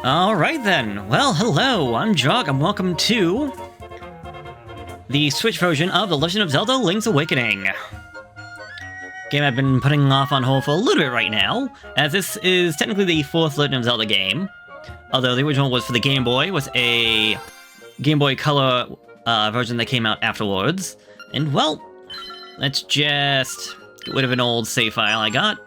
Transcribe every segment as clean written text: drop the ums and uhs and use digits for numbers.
Alright then, well hello, I'm Jog and welcome to the Switch version of The Legend of Zelda Link's Awakening. Game I've been putting off on hold for a little bit right now, as this is technically the fourth Legend of Zelda game, although the original was for the Game Boy, with a Game Boy Color version that came out afterwards. And well, let's just get rid of an old save file I got.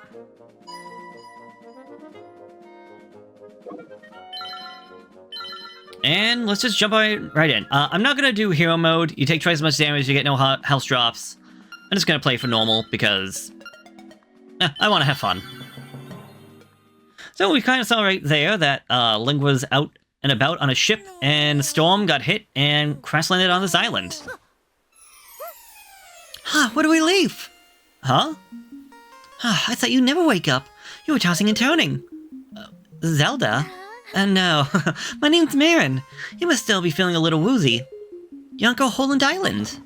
And let's just jump right in. I'm not gonna do hero mode. You take twice as much damage, you get no health drops. I'm just gonna play for normal because I want to have fun. So we kind of saw right there that Link was out and about on a ship, and the storm got hit and crash landed on this island. Huh? Where do we leave? Huh? I thought you'd never wake up. You were tossing and turning. Zelda? No, my name's Marin. You must still be feeling a little woozy. You don't go Holland Island.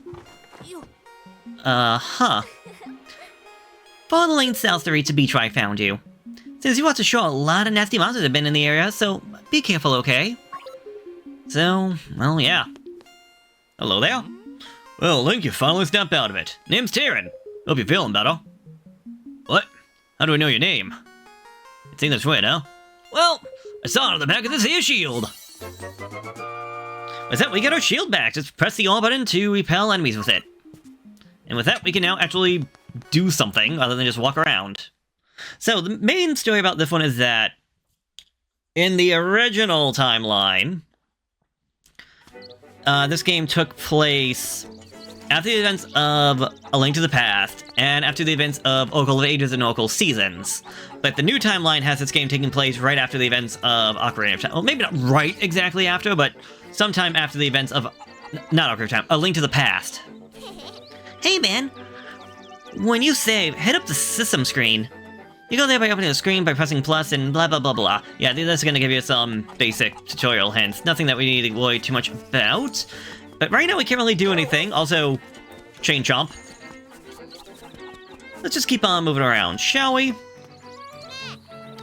Huh. Follow the lane south to reach the beach where I found you. Since you watch the shore, a lot of nasty monsters have been in the area, so be careful, okay? So, well, yeah. Hello there. Well, Link, you finally snapped out of it. Name's Tarin. Hope you're feeling better. What? How do I know your name? It seems this way, huh? Well, I saw it on the back of this here shield. With that, we get our shield back. Just press the R button to repel enemies with it. And with that, we can now actually do something other than just walk around. So, the main story about this one is that in the original timeline, this game took place after the events of A Link to the Past, and after the events of Oracle of Ages and Oracle Seasons. But the new timeline has this game taking place right after the events of Ocarina of Time. Well, maybe not right exactly after, but sometime after the events of... Not Ocarina of Time, A Link to the Past. Hey man, when you save, hit up the system screen. You go there by opening the screen by pressing plus and blah blah blah blah. Yeah, that's gonna give you some basic tutorial hints. Nothing that we need to worry too much about. But right now we can't really do anything. Also, chain chomp. Let's just keep on moving around, shall we?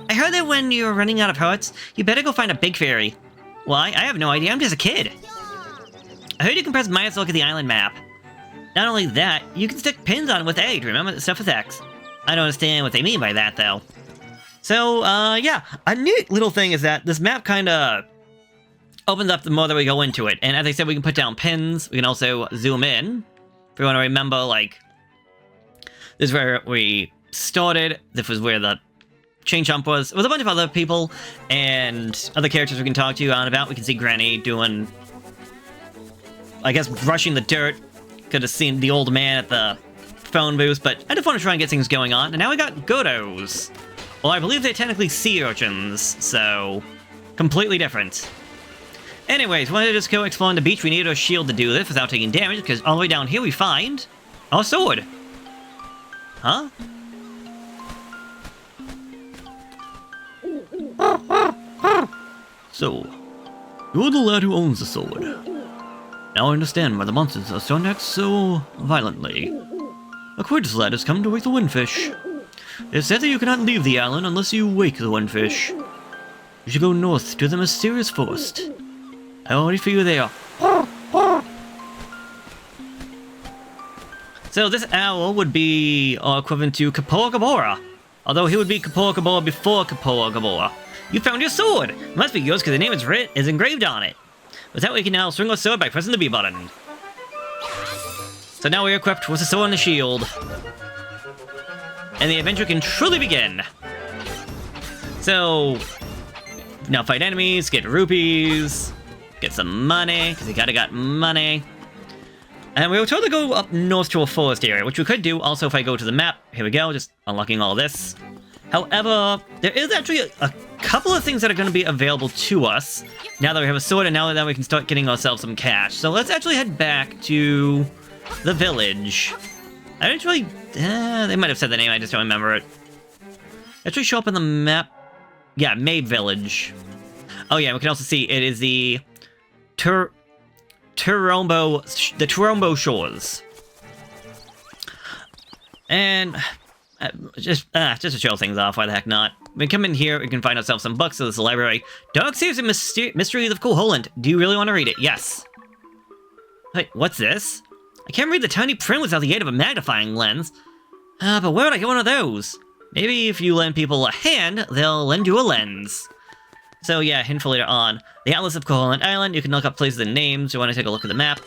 I heard that when you're running out of hearts, you better go find a big fairy. Why? I have no idea, I'm just a kid. I heard you can press minus to look at the island map. Not only that, you can stick pins on it with A to remember the stuff with X. I don't understand what they mean by that, though. So, yeah, a neat little thing is that this map kinda opens up the more that we go into it. And as I said, we can put down pins. We can also zoom in. If we want to remember, like, this is where we started. This was where the chain jump was. With a bunch of other people and other characters we can talk to on about. We can see Granny doing, I guess, brushing the dirt. Could have seen the old man at the phone booth, but I just want to try and get things going on. And now we got Godos. Well, I believe they're technically sea urchins, so completely different. Anyways, wanted to just go explore on the beach. We need a shield to do this without taking damage, because all the way down here we find our sword. Huh? So, you're the lad who owns the sword. Now I understand why the monsters are starting to act so violently. A Quid's lad has come to wake the windfish. It said that you cannot leave the island unless you wake the windfish. You should go north to the mysterious forest. I already feel you there. So this owl would be equivalent to Kapoor Gabora. Although he would be Kapoor Gabora before Kapoor Gabora. You found your sword! It must be yours because the name is engraved on it. With that we can now swing our sword by pressing the B button. So now we're equipped with the sword and the shield. And the adventure can truly begin. So, now fight enemies, get rupees, get some money, because you gotta got money. And we were told to go up north to a forest area, which we could do also if I go to the map. Here we go, just unlocking all this. However, there is actually a couple of things that are going to be available to us now that we have a sword, and now that we can start getting ourselves some cash. So let's actually head back to the village. I didn't really... they might have said the name, I just don't remember it. Actually show up on the map. Yeah, Maid Village. Oh yeah, we can also see it is the Turombo Shores. And Just to show things off, why the heck not? We come in here, we can find ourselves some books. So this is the library. Dark Series and Mysteries of Koholint. Do you really want to read it? Yes. Wait, what's this? I can't read the tiny print without the aid of a magnifying lens. But where would I get one of those? Maybe if you lend people a hand, they'll lend you a lens. So yeah, hint for later on. The Atlas of Koholint Island, you can look up places and names. You want to take a look at the map.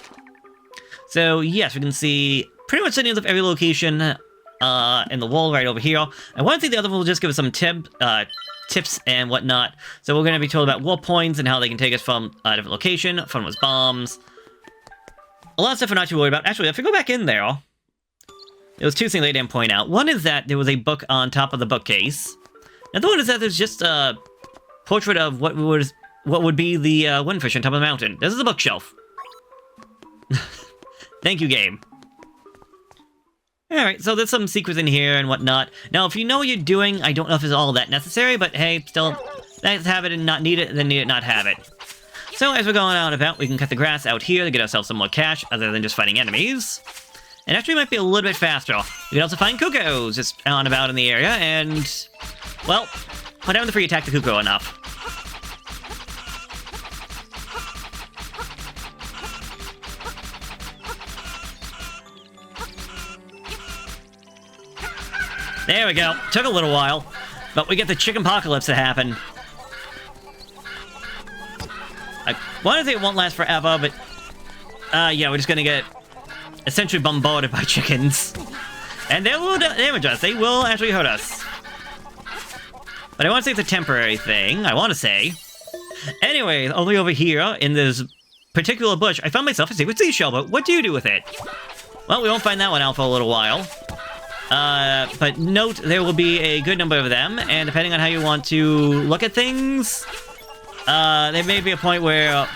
So yes, we can see pretty much the names of every location in the wall right over here. I want to think the other one will just give us some tips and whatnot. So we're going to be told about warp points and how they can take us from a different location. Fun was bombs. A lot of stuff we're not too worried about. Actually, if we go back in there, there was two things they didn't point out. One is that there was a book on top of the bookcase. Another one is that there's just a portrait of what would be the windfish on top of the mountain. This is a bookshelf. Thank you, game. Alright, so there's some secrets in here and whatnot. Now, if you know what you're doing, I don't know if it's all that necessary, but hey, still, let's have it and not need it, then need it not have it. So, as we're going out and about, we can cut the grass out here to get ourselves some more cash, other than just fighting enemies. And actually might be a little bit faster. You can also find cuckoos just out and about in the area, and, well, put down the free attack the cuckoo enough. There we go. Took a little while, but we get the chicken apocalypse to happen. I want to say it won't last forever, but yeah, we're just gonna get essentially bombarded by chickens, and they will damage us. They will actually hurt us. But I want to say it's a temporary thing. I want to say. Anyway, only over here in this particular bush, I found myself a secret seashell. But what do you do with it? Well, we won't find that one out for a little while. But note, there will be a good number of them, and depending on how you want to look at things, there may be a point where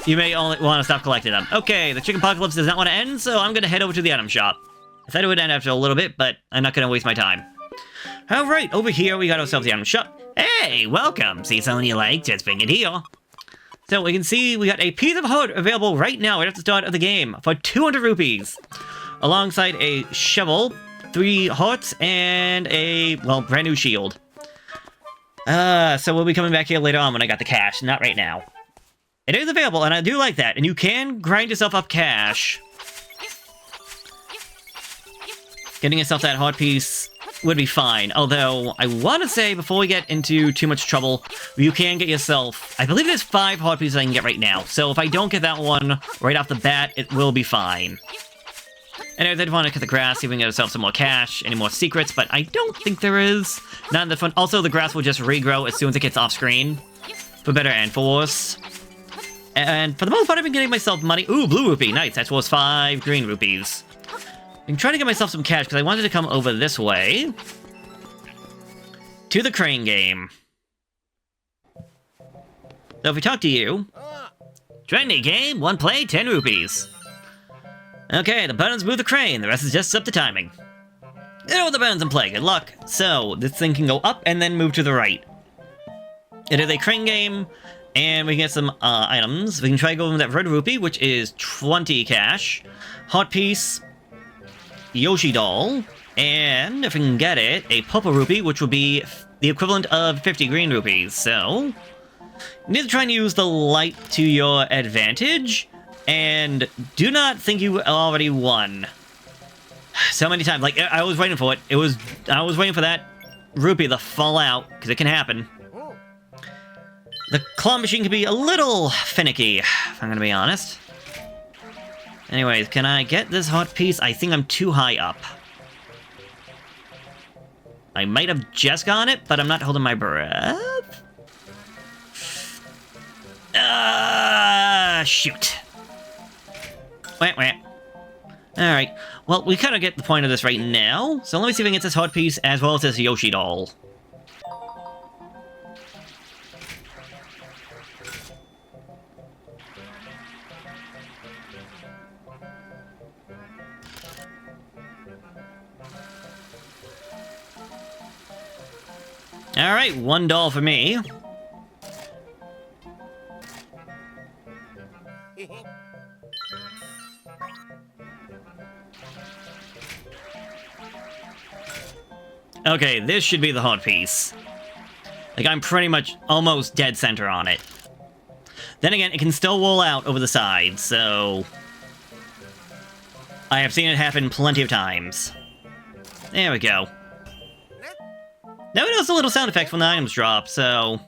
you may only want to stop collecting them. Okay, the chicken apocalypse does not want to end, so I'm going to head over to the item shop. I thought it would end after a little bit, but I'm not going to waste my time. Alright, over here we got ourselves the item shop. Hey, welcome! See something you like? Just bring it here. So we can see we got a piece of heart available right now, right at the start of the game, for 200 rupees. Alongside a shovel, 3 hearts, and a, well, brand new shield. So we'll be coming back here later on when I got the cash, not right now. It is available, and I do like that, and you can grind yourself up cash. Getting yourself that heart piece would be fine, although I want to say, before we get into too much trouble, you can get yourself, I believe there's 5 heart pieces I can get right now, so if I don't get that one right off the bat, it will be fine. And I did want to cut the grass, see if we can get ourselves some more cash, any more secrets, but I don't think there is. Not in this one. Also, the grass will just regrow as soon as it gets off screen. For better and for worse. And for the most part, I've been getting myself money. Ooh, blue rupee. Nice. That's worth 5 green rupees. I'm trying to get myself some cash, because I wanted to come over this way. To the crane game. So if we talk to you... Trendy game, 1 play, 10 rupees. Okay, the buttons move the crane, the rest is just up to timing. Get over the buttons and play, good luck. So, this thing can go up and then move to the right. It is a crane game, and we can get some items. We can try going with that red rupee, which is 20 cash. Heart piece, Yoshi doll, and if we can get it, a purple rupee, which will be the equivalent of 50 green rupees. So, you need to try and use the light to your advantage. And do not think you already won. So many times, like, I was waiting for it. I was waiting for that rupee to fall out, because it can happen. The claw machine can be a little finicky, if I'm gonna be honest. Anyways, can I get this heart piece? I think I'm too high up. I might have just gotten it, but I'm not holding my breath. Shoot. Wah, wah. Alright, well, we kind of get the point of this right now, so let me see if I can get this heart piece as well as this Yoshi doll. Alright, 1 doll for me. Okay, this should be the hard piece. Like, I'm pretty much almost dead center on it. Then again, it can still roll out over the side, so... I have seen it happen plenty of times. There we go. Now it does a little sound effect when the items drop, so...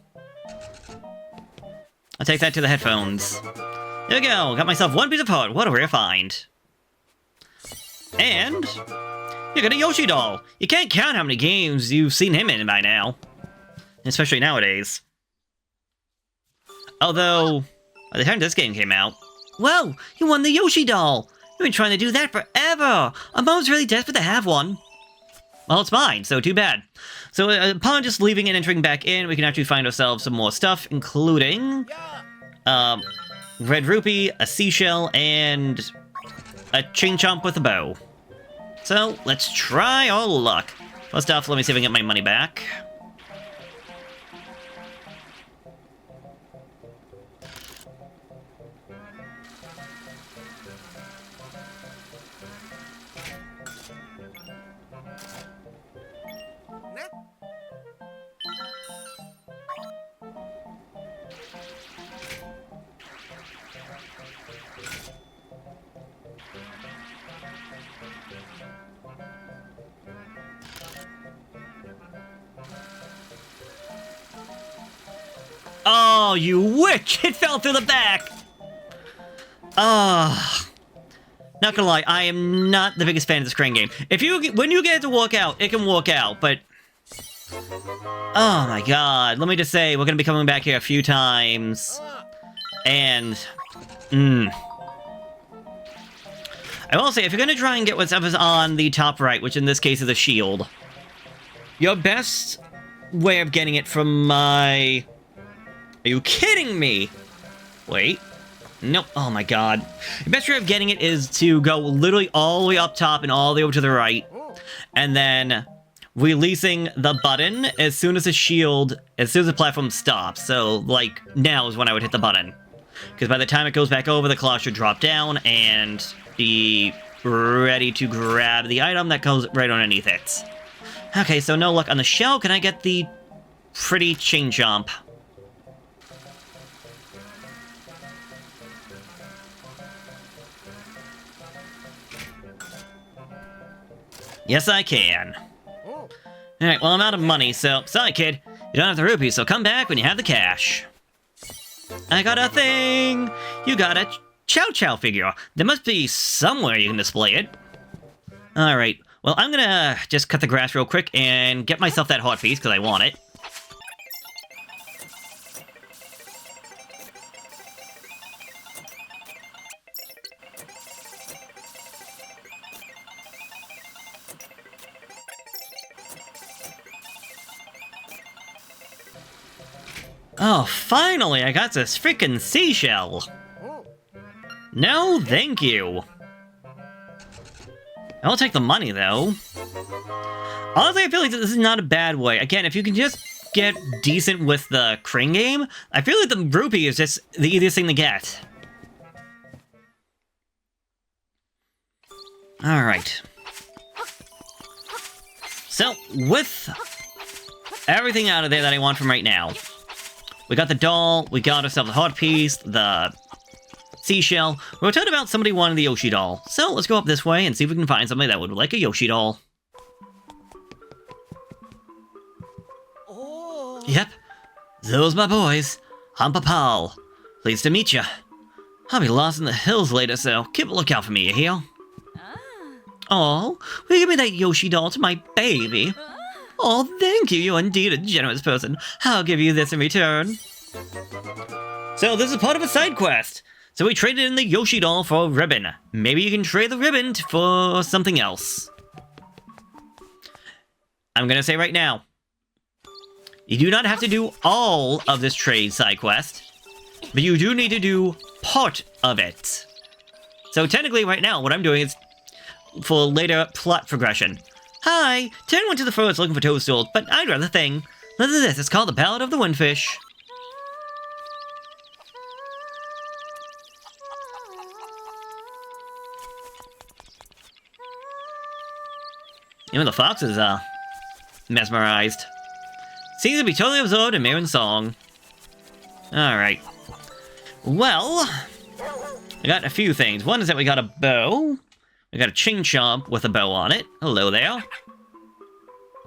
I'll take that to the headphones. There we go, got myself one piece of heart. What a rare find. And... you got a Yoshi doll. You can't count how many games you've seen him in by now. Especially nowadays. Although, by the time this game came out... Whoa! You won the Yoshi doll! You've been trying to do that forever! I'm almost really desperate to have one. Well, it's mine, so too bad. So, upon just leaving and entering back in, we can actually find ourselves some more stuff, including... red rupee, a seashell, and... a ching-chomp with a bow. So, let's try our luck. First off, let me see if I can get my money back. Oh, you witch! It fell through the back! Ah. Not gonna lie, I am not the biggest fan of this crane game. When you get it to walk out, it can walk out, but... oh my god, let me just say, we're gonna be coming back here a few times. And... I will say, if you're gonna try and get whatever's on the top right, which in this case is a shield, your best way of getting it from my... Are you kidding me? Wait. Nope. Oh my god. The best way of getting it is to go literally all the way up top and all the way over to the right. And then releasing the button as soon as the platform stops. So, like, now is when I would hit the button. Because by the time it goes back over, the claw should drop down and be ready to grab the item that goes right underneath it. Okay, so no luck on the shell. Can I get the pretty ching chomp? Yes, I can. Alright, well, I'm out of money, so... sorry, kid. You don't have the rupees, so come back when you have the cash. I got a thing! You got a Chow Chow figure. There must be somewhere you can display it. Alright, well, I'm gonna just cut the grass real quick and get myself that hot piece, because I want it. Oh, finally, I got this freaking seashell. No, thank you. I'll take the money, though. Honestly, I feel like this is not a bad way. Again, if you can just get decent with the crane game, I feel like the rupee is just the easiest thing to get. Alright. So, with everything out of there that I want from right now, we got the doll, we got ourselves the hot piece, the seashell. We were told about somebody wanting the Yoshi doll. So let's go up this way and see if we can find somebody that would like a Yoshi doll. Oh. Yep, those my boys. I'm Papal. Pleased to meet ya. I'll be lost in the hills later, so keep a lookout for me, you hear? Oh, will you give me that Yoshi doll to my baby? Oh, thank you. You're indeed a generous person. I'll give you this in return. So this is part of a side quest. So we traded in the Yoshi doll for a ribbon. Maybe you can trade the ribbon for something else. I'm gonna say right now, you do not have to do all of this trade side quest, but you do need to do part of it. So technically right now, what I'm doing is for later plot progression. Hi! Turn went to the forest looking for toadstools, but I'd rather thing. Listen to this, it's called the Ballad of the Windfish. Even the fox is, mesmerized. Seems to be totally absorbed in Marin's song. Alright. Well, I got a few things. One is that we got a bow. We got a chain chomp with a bow on it. Hello there.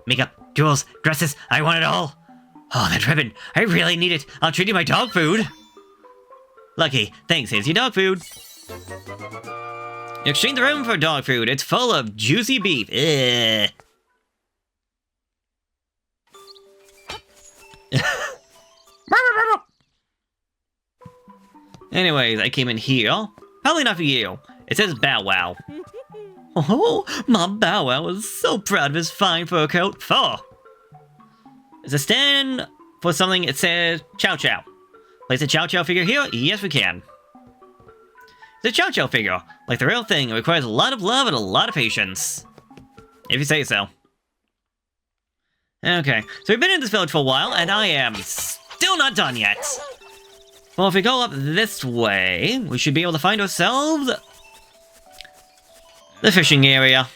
Makeup, jewels, dresses, I want it all. Oh, that ribbon. I really need it. I'll treat you my dog food. Lucky. Thanks, here's your dog food. You exchange the ribbon for dog food. It's full of juicy beef. Ugh. Anyways, I came in here. Probably not for you. It says Bow Wow. Oh, my Bow Wow is so proud of his fine fur coat. Is a stand for something. It says Chow Chow. Place a Chow Chow figure here? Yes, we can. The Chow Chow figure, like the real thing, it requires a lot of love and a lot of patience. If you say so. Okay, so we've been in this village for a while, and I am still not done yet. Well, if we go up this way, we should be able to find ourselves the fishing area.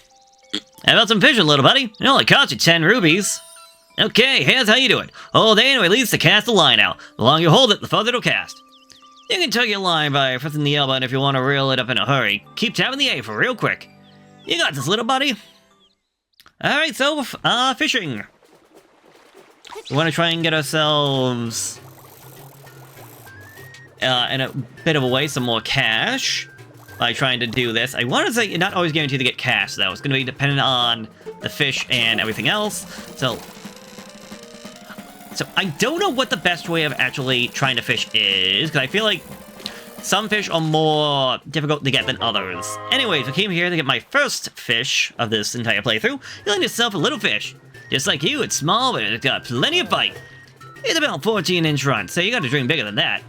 How about some fishing, little buddy? It only cost you 10 rubies. Okay, here's how you do it. Hold A and release to cast the line out. The longer you hold it, the further it'll cast. You can tug your line by pressing the L button if you want to reel it up in a hurry. Keep tapping the A for real quick. You got this, little buddy. Alright, so, fishing. We want to try and get ourselves in a bit of a way some more cash by trying to do this. I want to say you're not always guaranteed to get cash, though. It's going to be dependent on the fish and everything else. So I don't know what the best way of actually trying to fish is, because I feel like some fish are more difficult to get than others. Anyways, I came here to get my first fish of this entire playthrough. You land yourself a little fish. Just like you, it's small, but it's got plenty of bite. It's about 14-inch run, so you gotta dream bigger than that.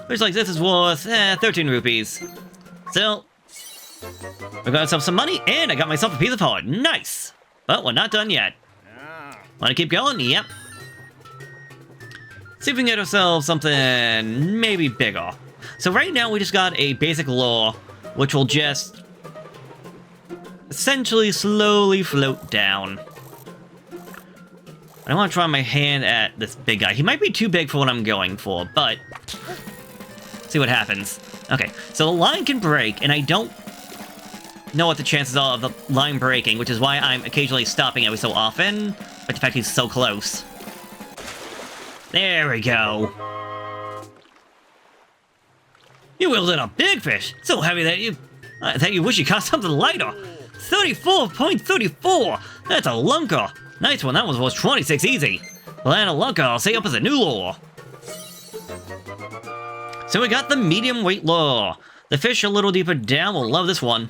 Fish like this is worth, 13 rupees. So, we got ourselves some money, and I got myself a piece of heart. Nice! But we're not done yet. Wanna keep going? Yep. See if we can get ourselves something maybe bigger. So right now we just got a basic lure, which will just essentially slowly float down. I want to try my hand at this big guy. He might be too big for what I'm going for, but see what happens. Okay, so the line can break, and I don't know what the chances are of the line breaking, which is why I'm occasionally stopping every so often, but the fact he's so close. There we go. You wielded a big fish, so heavy that you wish you caught something lighter. 34.34. That's a lunker. Nice one. That one was 26 easy. Well, and a lunker I'll say up as a new lure. So we got the medium weight lure. The fish a little deeper down will love this one.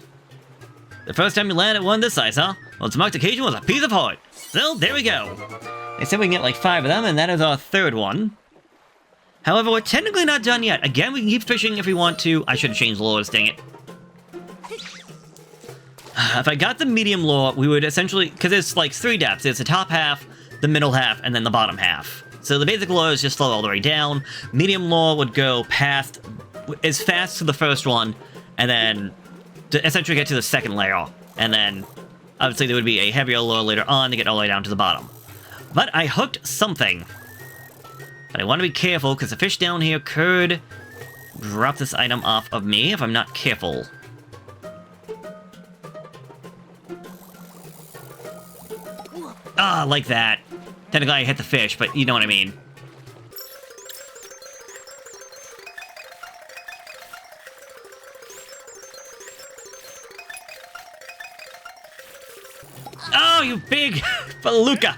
The first time you land at one this size, huh? Well, its marked occasion was a piece of heart. So there we go. They said we can get like 5 of them, and that is our third one. However, we're technically not done yet. Again, we can keep fishing if we want to. I should have changed lures, dang it. If I got the medium lure, we would essentially... Because it's like 3 depths. It's the top half, the middle half, and then the bottom half. So the basic lure is just slow all the way down. Medium lure would go past... as fast to the first one, and then to essentially get to the second layer. And then, obviously, there would be a heavier lure later on to get all the way down to the bottom. But I hooked something. But I want to be careful, because the fish down here could drop this item off of me if I'm not careful. Ah, like that. Technically, I hit the fish, but you know what I mean. Oh, you big beluga!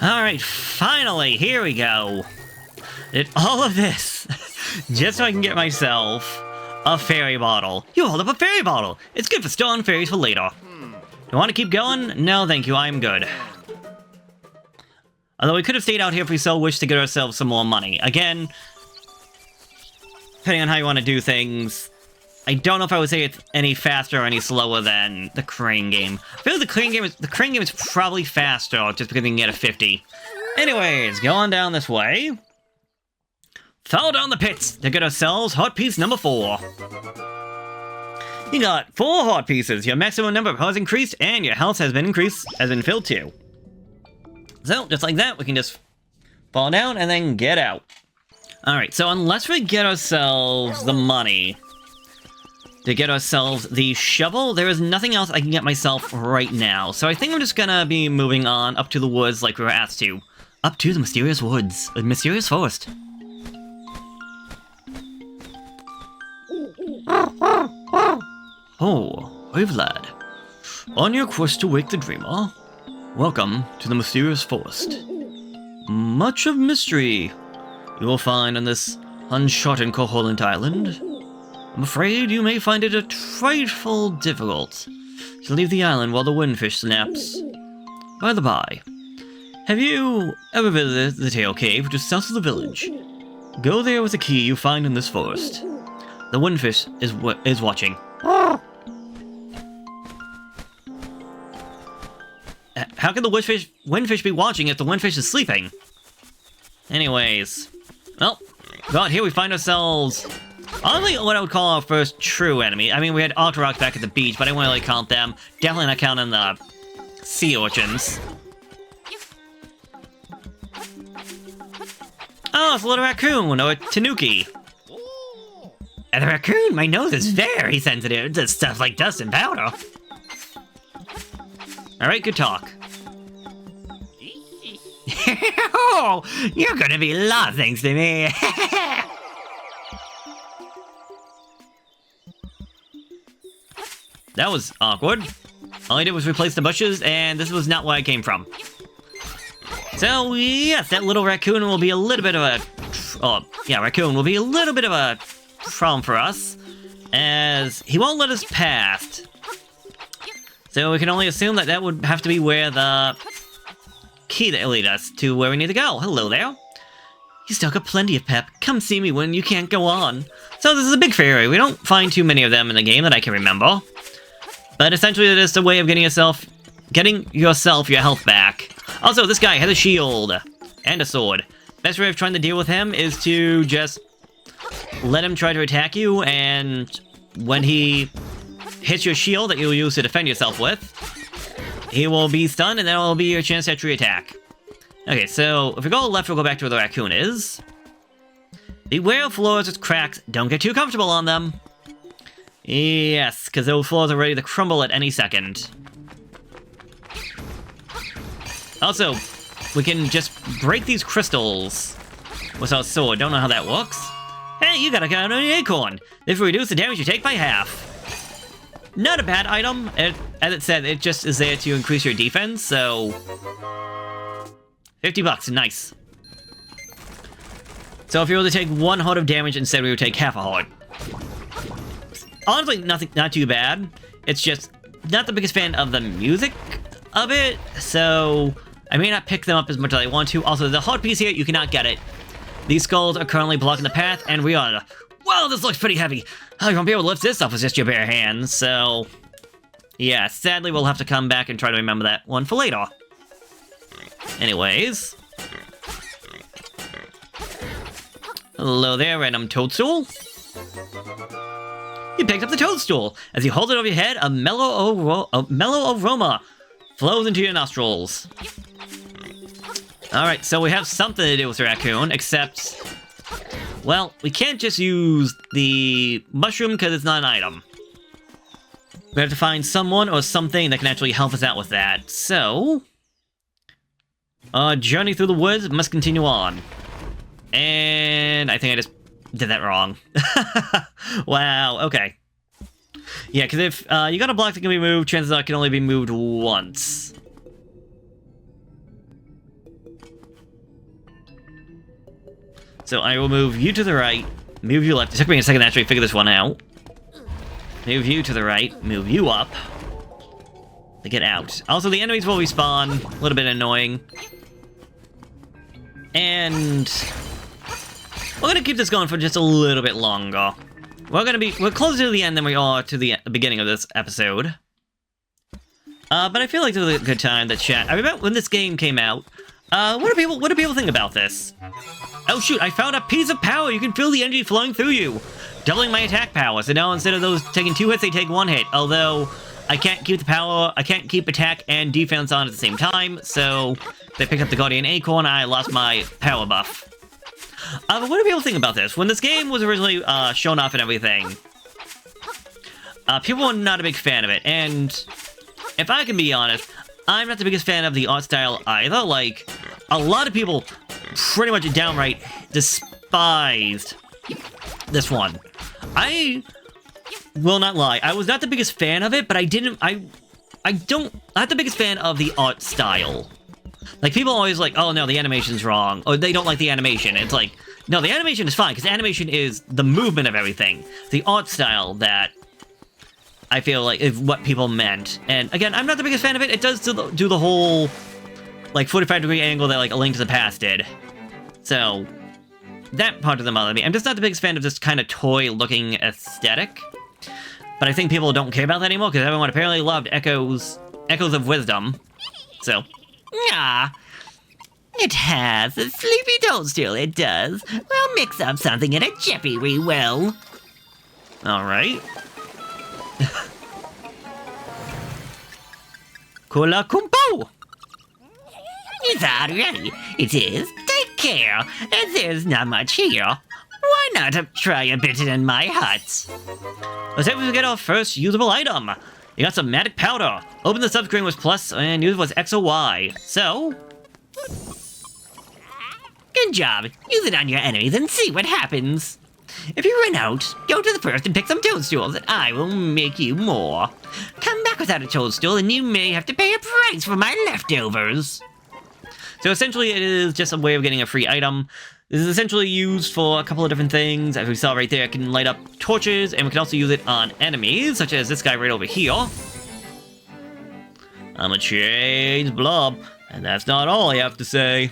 Alright, finally, here we go. Did all of this just so I can get myself a fairy bottle. You hold up a fairy bottle. It's good for storing fairies for later. You want to keep going? No, thank you, I'm good. Although we could have stayed out here if we so wished to get ourselves some more money. Again, depending on how you want to do things, I don't know if I would say it's any faster or any slower than the crane game. I feel like the crane game is probably faster just because we can get a 50. Anyways, going down this way. Fall down the pits to get ourselves heart piece number 4. You got 4 heart pieces. Your maximum number of hearts increased, and your health has been filled too. So, just like that, we can just fall down and then get out. Alright, so unless we get ourselves the money to get ourselves the shovel, there is nothing else I can get myself right now. So I think I'm just gonna be moving on up to the woods like we were asked to. Up to the mysterious woods, a mysterious forest. Oh, brave lad. On your quest to wake the dreamer, welcome to the mysterious forest. Much of mystery you will find on this uncharted Koholint island. I'm afraid you may find it a trifle difficult to leave the island while the windfish snaps. By the by, have you ever visited the Tail Cave just south of the village? Go there with the key you find in this forest. The windfish is watching. How can the windfish be watching if the windfish is sleeping? Anyways, well, out here we find ourselves, honestly, what I would call our first true enemy. I mean, we had Octoroks back at the beach, but I wouldn't really count them. Definitely not counting the sea urchins. Oh, it's a little raccoon, or a tanuki. And the raccoon, my nose is very sensitive to stuff like dust and powder. Alright, good talk. Oh, you're gonna be a lot thanks to me. That was awkward. All I did was replace the bushes, and this was not where I came from. So, yes, that little raccoon will be a little bit of a... raccoon will be a little bit of a problem for us, as he won't let us past. So we can only assume that that would have to be where the key that will lead us to where we need to go. Hello there. You still got plenty of pep. Come see me when you can't go on. So this is a big fairy. We don't find too many of them in the game that I can remember. But essentially it is a way of getting yourself your health back. Also, this guy has a shield and a sword. Best way of trying to deal with him is to just let him try to attack you, and when he hits your shield that you'll use to defend yourself with, he will be stunned, and that will be your chance to actually attack. Okay, so if we go left, we'll go back to where the raccoon is. Beware of floors with cracks. Don't get too comfortable on them. Yes, because those floors are ready to crumble at any second. Also, we can just break these crystals with our sword. Don't know how that works. Hey, you got a gun on an acorn. This will reduce the damage you take by half. Not a bad item. As it said, it just is there to increase your defense, so... $50, nice. So if you were to take 1 heart of damage, instead we would take half a heart. Honestly, not too bad. It's just not the biggest fan of the music of it, so I may not pick them up as much as I want to. Also, the heart piece here, you cannot get it. These skulls are currently blocking the path, and we are... Wow, this looks pretty heavy. Oh, you won't be able to lift this up with just your bare hands, so... Yeah, sadly, we'll have to come back and try to remember that one for later. Anyways... Hello there, random toadstool. You picked up the toadstool. As you hold it over your head, a mellow aroma flows into your nostrils. Alright, so we have something to do with the raccoon, except... Well, we can't just use the mushroom because it's not an item. We have to find someone or something that can actually help us out with that. So... Our journey through the woods must continue on. And I think I just did that wrong. Wow, okay. Yeah, because if you got a block that can be moved, chances are it can only be moved once. So I will move you to the right, move you left. It took me a second to actually figure this one out. Move you to the right, move you up. to get out. Also, the enemies will respawn. A little bit annoying. And we're gonna keep this going for just a little bit longer. We're closer to the end than we are to the beginning of this episode. But I feel like this was a good time to chat. I remember when this game came out. What do people think about this? Oh shoot, I found a piece of power! You can feel the energy flowing through you! Doubling my attack power, so now instead of those taking 2 hits, they take 1 hit. Although, I can't keep attack and defense on at the same time, so they picked up the Guardian Acorn, and I lost my power buff. But what do people think about this? When this game was originally shown off and everything, people were not a big fan of it, and if I can be honest, I'm not the biggest fan of the art style either. Like, a lot of people pretty much downright despised this one. I will not lie, I was not the biggest fan of it, but I'm not the biggest fan of the art style. Like, people always like, oh no, the animation's wrong, or they don't like the animation. It's like, no, the animation is fine, because animation is the movement of everything. The art style that I feel like is what people meant. And again, I'm not the biggest fan of it. It does do the whole, like, 45-degree angle that, like, A Link to the Past did. So, that part doesn't bother me. I'm just not the biggest fan of this kind of toy-looking aesthetic. But I think people don't care about that anymore, because everyone apparently loved Echoes of Wisdom. So, yeah. It has a sleepy toadstool, it does. We'll mix up something in a jiffy, we will. Alright. Kula Kumpo! It's all ready. It is. Take care. As there's not much here. Why not try a bit in my hut? Let's see if we get our first usable item. You got some magic powder. Open the subscreen with plus and use it with X or Y. So, good job. Use it on your enemies and see what happens. If you run out, go to the first and pick some toadstools, and I will make you more. Come back without a toadstool, and you may have to pay a price for my leftovers. So essentially, it is just a way of getting a free item. This is essentially used for a couple of different things. As we saw right there, it can light up torches, and we can also use it on enemies, such as this guy right over here. I'm a changed blob, and that's not all I have to say.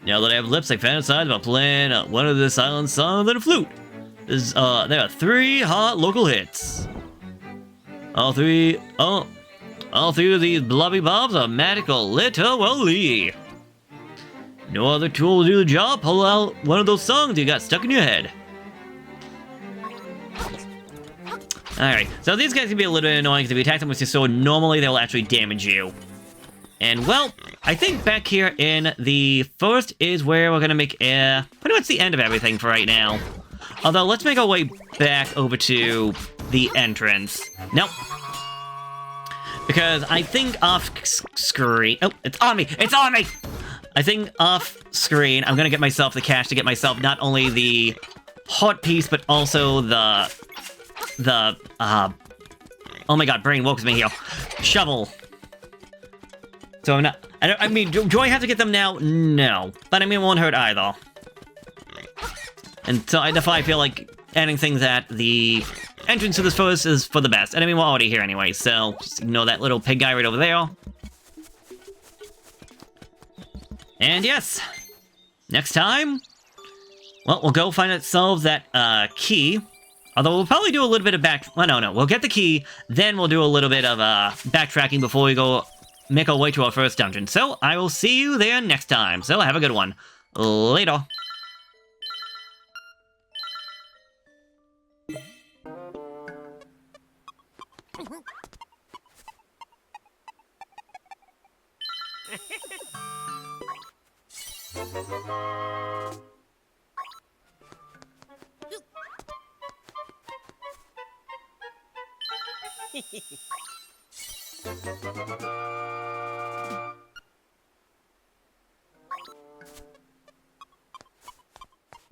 Now that I have lips, I fantasize about playing one of the silent songs and a flute. There are 3 hot local hits. All three of these blobby bobs are magical, literally. No other tool will do the job. Pull out one of those songs you got stuck in your head. Alright, so these guys can be a little bit annoying because if you attack them with your sword normally, they'll actually damage you. And, well, I think back here in the forest is where we're going to make pretty much the end of everything for right now. Although, let's make our way back over to the entrance. Nope. Because I think off-screen... Oh, it's on me! It's on me! I think off-screen, I'm going to get myself the cash to get myself not only the heart piece, but also the oh my god, brain woke me here. Shovel. So I'm not... I mean, do I have to get them now? No. But I mean, it won't hurt either. And so I feel like adding things at the entrance to this forest is for the best. And I mean, we're already here anyway, so just ignore that little pig guy right over there. And yes, next time, well, we'll go find ourselves that key. Although we'll probably do a little bit of well, no, we'll get the key, then we'll do a little bit of backtracking before we go make our way to our first dungeon. So, I will see you there next time. So, have a good one. Later.